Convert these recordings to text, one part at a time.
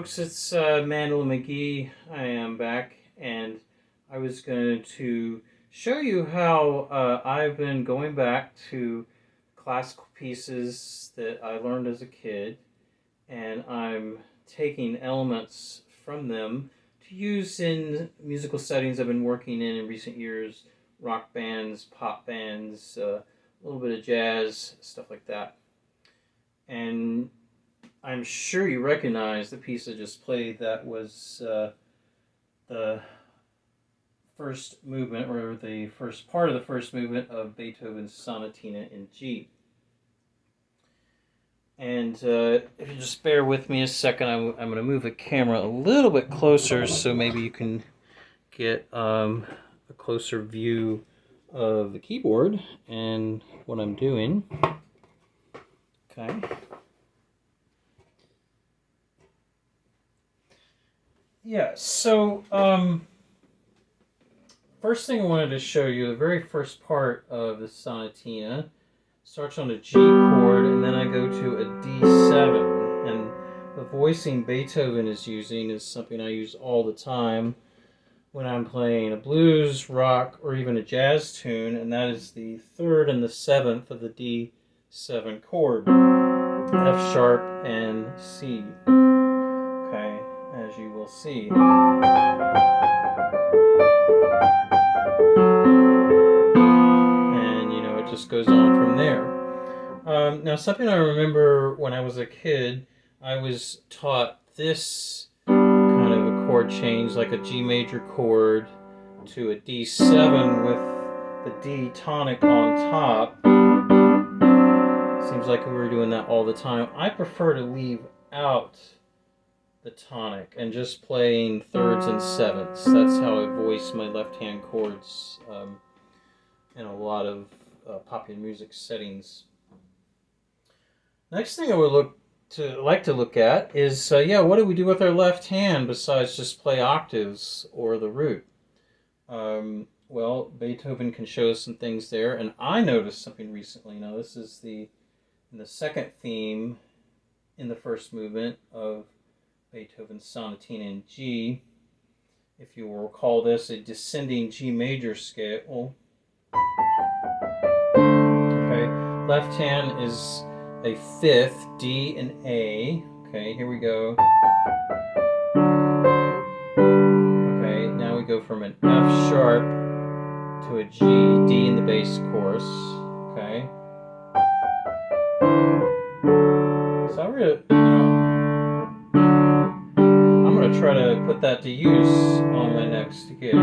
folks, it's Mandela McGee. I am back, and I was going to show you how I've been going back to classical pieces that I learned as a kid, and I'm taking elements from them to use in musical settings I've been working in recent years, rock bands, pop bands, a little bit of jazz, stuff like that. And I'm sure you recognize the piece I just played. That was the first movement, or the first part of the first movement of Beethoven's Sonatina in G. And if you just bear with me a second, I'm going to move the camera a little bit closer so maybe you can get a closer view of the keyboard and what I'm doing. Okay. Yeah, so first thing I wanted to show you, the very first part of the Sonatina starts on a G chord, and then I go to a D7. And the voicing Beethoven is using is something I use all the time when I'm playing a blues, rock, or even a jazz tune, and that is the third and the seventh of the D7 chord, F sharp and C. Okay, as you will see. And, it just goes on from there. Now, something I remember when I was a kid, I was taught this kind of a chord change, like a G major chord to a D7 with the D tonic on top. Seems like we were doing that all the time. I prefer to leave out the tonic and just playing thirds and sevenths. That's how I voice my left-hand chords in a lot of popular music settings. Next thing I would like to look at is, what do we do with our left hand besides just play octaves or the root? Well, Beethoven can show us some things there, and I noticed something recently. Now, this is in the second theme in the first movement of Beethoven's Sonatina in G. If you will recall this, a descending G major scale. Okay, left hand is a fifth, D and A. Okay, here we go. Okay, now we go from an F sharp to a G, D in the bass chorus. Okay. So I'm gonna try to put that to use on my next gig.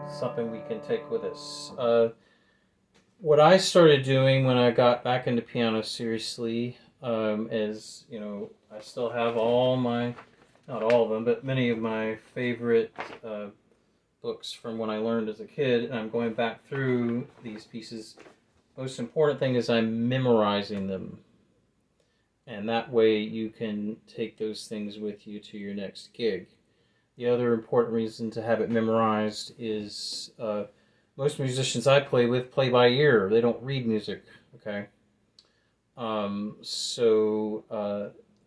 It's something we can take with us. What I started doing when I got back into piano seriously is, I still have not all of them, but many of my favorite books from when I learned as a kid, and I'm going back through these pieces. Most important thing is I'm memorizing them. And that way you can take those things with you to your next gig. The other important reason to have it memorized is most musicians I play with play by ear. They don't read music, okay? So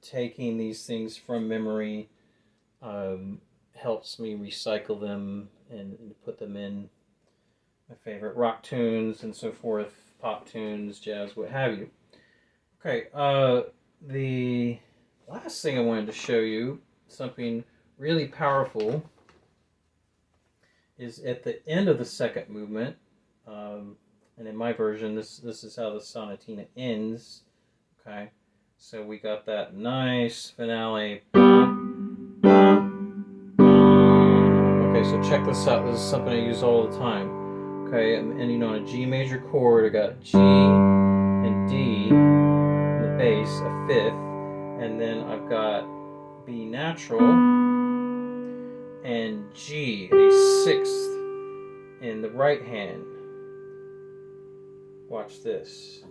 taking these things from memory helps me recycle them and put them in my favorite rock tunes and so forth, pop tunes, jazz, what have you. Okay, the last thing I wanted to show you, something really powerful, is at the end of the second movement, and in my version, this is how the Sonatina ends. Okay, so we got that nice finale. Okay, so check this out. This is something I use all the time. Okay, and on a G major chord, I got G and D in the bass, a fifth, and then I've got B natural and G, a sixth in the right hand. Watch this.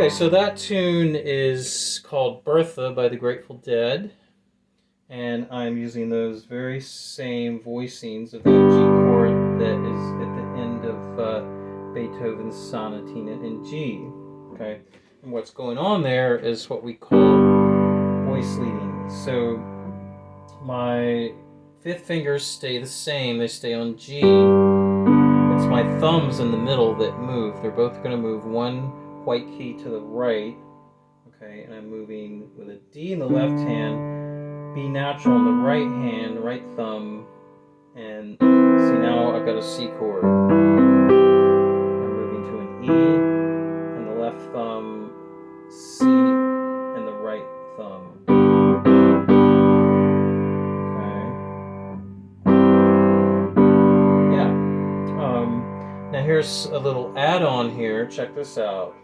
Okay, so that tune is called Bertha by the Grateful Dead. And I'm using those very same voicings of that G chord that is at the end of Beethoven's Sonatina in G. Okay, and what's going on there is what we call voice leading. So my fifth fingers stay the same, they stay on G. It's my thumbs in the middle that move. They're both going to move one white key to the right. Okay, and I'm moving with a D in the left hand, B natural in the right hand, right thumb, and see now I've got a C chord. I'm moving to an E and the left thumb, C and the right thumb. Okay. Yeah. Now here's a little add-on here. Check this out.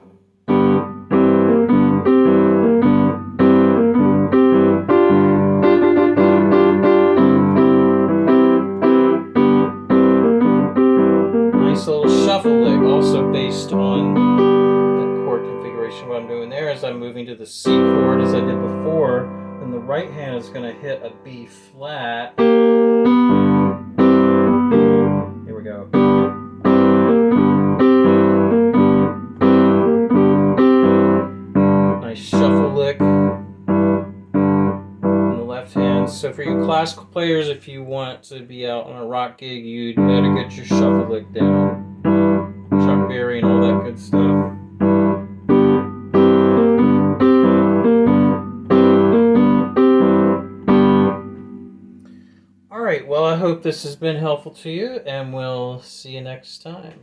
Nice little shuffle lick, also based on the chord configuration. What I'm doing there is I'm moving to the C chord as I did before, then the right hand is going to hit a B flat. Here we go. Nice shuffle lick in the left hand. So for you classical players, if you want to be out on a rock gig, you'd better get your shuffle lick down. Chuck Berry and all that good stuff. Alright, well I hope this has been helpful to you, and we'll see you next time.